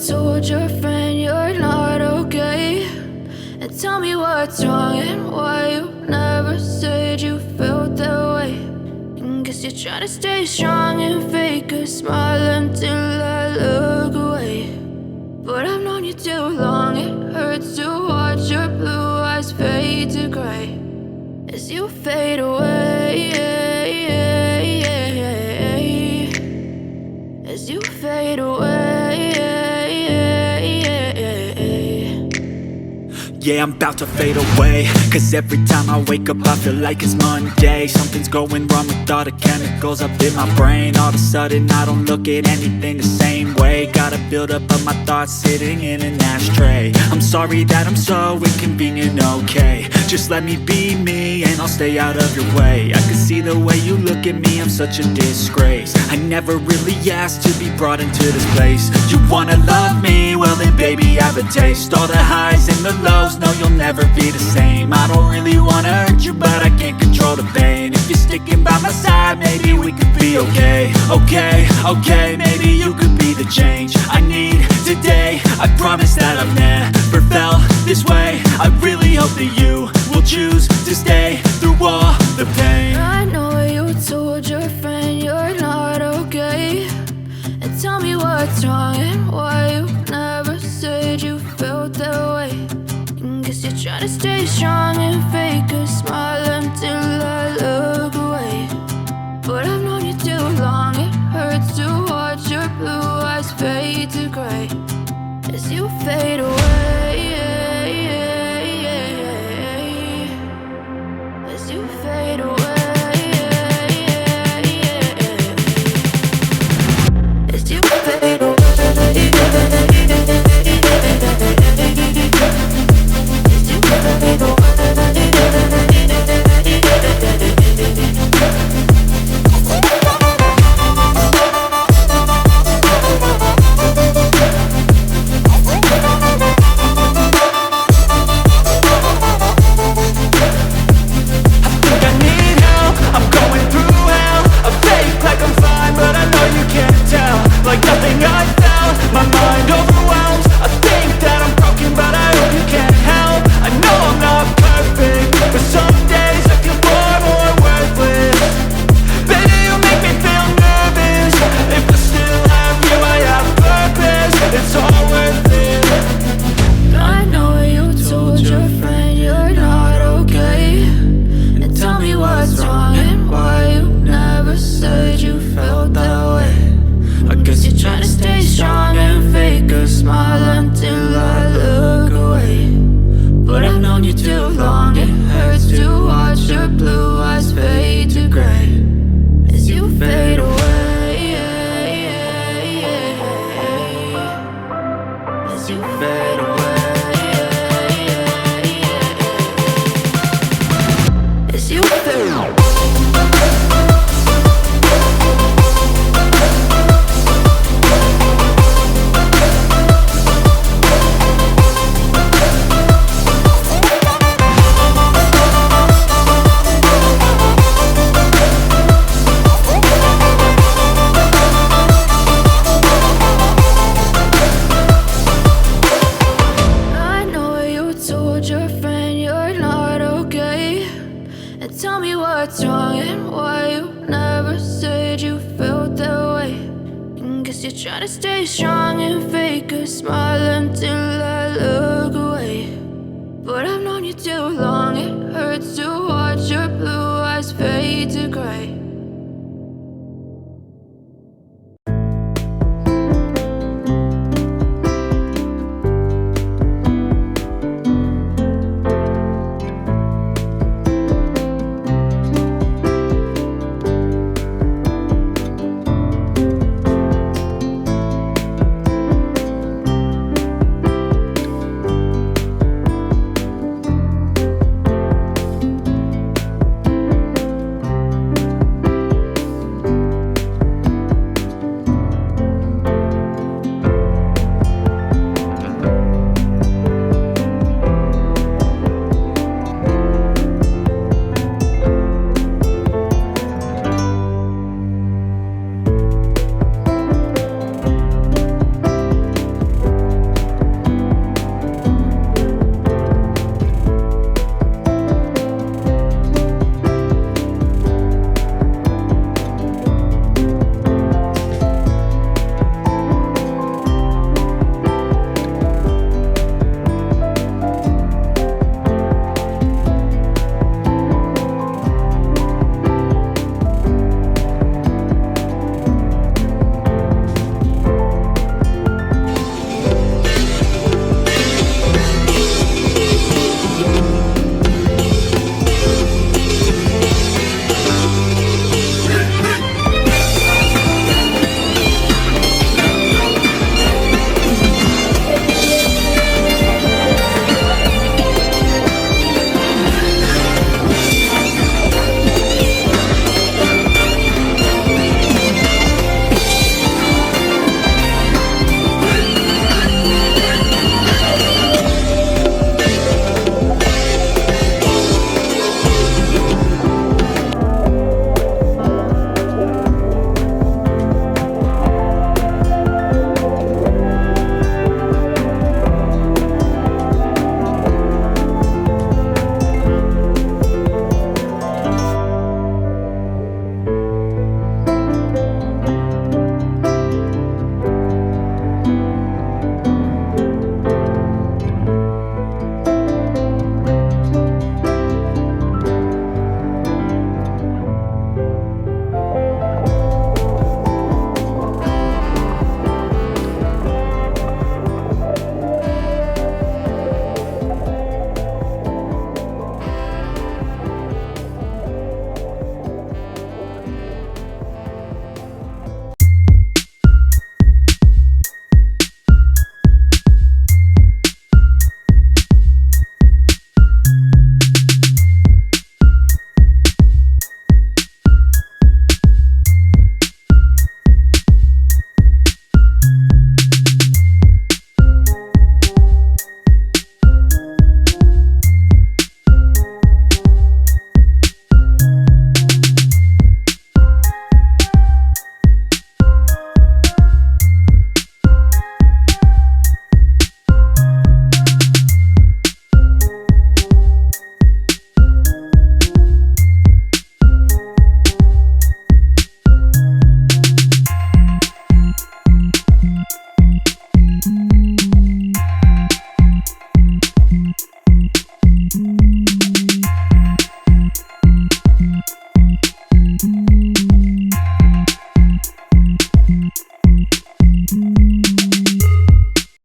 told your friend you're not okay, and tell me what's wrong and why you never said you felt that way. And guess you're trying to stay strong and fake a smile until I look away. But I've known you too long, it hurts to watch your blue eyes fade to gray as you fade away, as you fade away. Yeah, I'm about to fade away, cause every time I wake up I feel like it's Monday. Something's going wrong with all the chemicals up in my brain. All of a sudden I don't look at anything the same way. Gotta build up of my thoughts sitting in an ashtray. I'm sorry that I'm so inconvenient, okay. Just let me be me and I'll stay out of your way. I can see the way you look at me, I'm such a disgrace. I never really asked to be brought into this place. You wanna love me? Well then baby I have a taste. All the highs and the lows, no you'll never be the same. I don't really wanna hurt you but I can't control the pain. If you're sticking by my side maybe we could be okay. Okay, maybe you could be the change I need today. I promise that I've never felt this way. I really hope that you will choose to stay through all the pain. I know you told your friend you're not okay, and tell me what's wrong and why you never said you felt that way. And guess you're trying to stay strong and fake a smile until I look away. But I've known you too long, it hurts to watch your blue eyes fade to gray as you fade away, as you fade away, as you fade away. Like nothing I felt, my mind overwhelmed. I think that I'm broken, but I hope you can't help. I know I'm not perfect, but some days I feel far more worthless. Baby, you make me feel nervous. If I still have you, I have purpose. It's all worth it. I know you told your friend you're not okay, and tell me what's wrong and why you never said you felt that way. I guess you're trying to stay strong and fake a smile until I look away. But I've known you too long, it hurts to watch your blue eyes fade to gray as you fade away, as you fade away, as you fade away. Your friend you're not okay, and tell me what's wrong and why you never said you felt that way. And guess you're trying to stay strong and fake a smile until I look away. But I've known you too long, it hurts to watch your blue eyes fade to gray